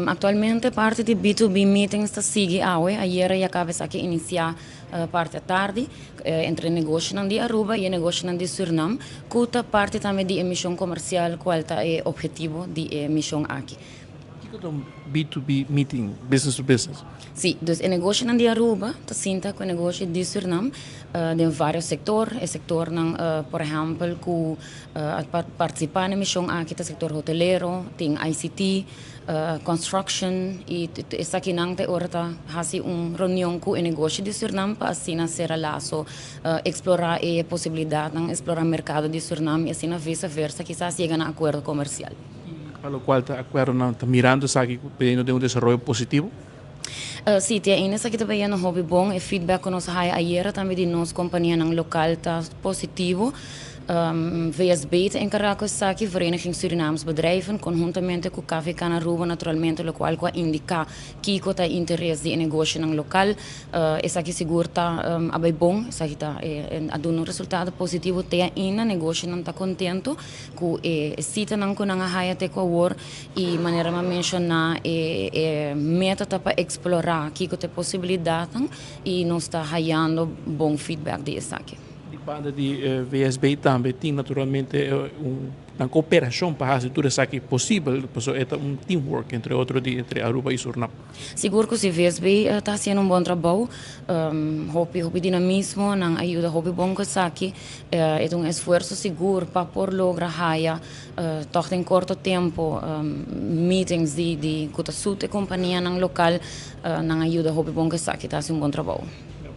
Actualmente parte de B2B meetings está sigue hoje. Ayer já acabei aqui iniciar parte à tarde entre negócio de Aruba e negócio de Suriname. Cuta parte também de emissão comercial, qual é o objetivo de emissão aqui. Que é um B2B meeting, business to business? Sim, dus o negócio de Aruba está sinta com o negócio de Suriname de vários setores. O setor, por exemplo, que participar na missão aqui, o setor hoteleiro, tem ICT, construction, e essa aqui não tem hora fazer uma reunião com o negócio de Suriname para assim ser laço, explorar a possibilidade de explorar o mercado de Suriname e assim vice-versa, quizás chegar a um acordo comercial. Para o qual está mirando, sabe, pedindo de desenvolvimento positivo? Sim, ainda aqui também é um hobby bom e feedback que nós aí ayer também de nossa companhia no local está positivo. VSB está encarregado aqui Vereniging Surinaams Bedrijven, conjuntamente com o Café Canaruba, naturalmente, o qual indica que tem interesse em negócio no local. Essa aqui seguro está bom, essa aqui está dando um resultado positivo, tem ainda negócio não está contento com a cita não com a raia até com a war e maneira de mencionar meta para explorar que tem possibilidade e nós está raiando bom feedback dessa aqui. De banda de VSB também tem naturalmente uma cooperação para fazer tudo isso aqui possível, é um teamwork entre Aruba e Suriname. Seguro que o VSB está fazendo um bom trabalho, hobby dinamismo, não ajuda hobby bom que aqui, é um esforço seguro para por lograr raia, toch em curto tempo, meetings de Kutasut e companhia no local, não ajuda hobby bom que aqui, está fazendo um bom trabalho.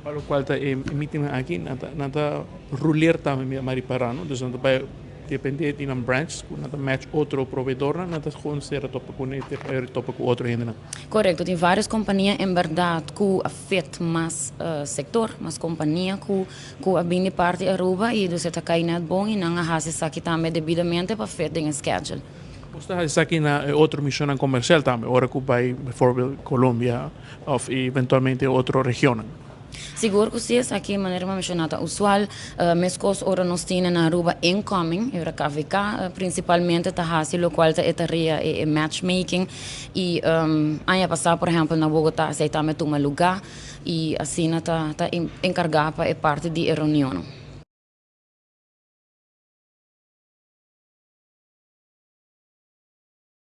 Para o qual está emitindo aqui, nada ruler também mariparano, então vai depender de um branch, nada match outro provedor, nada considera topa com outro ainda. Correto, tem várias companhias em verdade que afetam mais setor, mais companhia que a bem de parte Aruba e você está caindo bom e não a isso aqui também devidamente para afetar o schedule. Você está aqui na outra missão comercial também, agora que vai por Colômbia ou eventualmente outra região. Seguro que sim, aqui de maneira mencionada usual, mescos ora nós temos na Aruba incoming, era KVK, principalmente está fazendo o qual é tarefa e matchmaking e ano passado, por exemplo, na Bogotá, aceitamos um lugar e assim está encarregada para parte de reunião.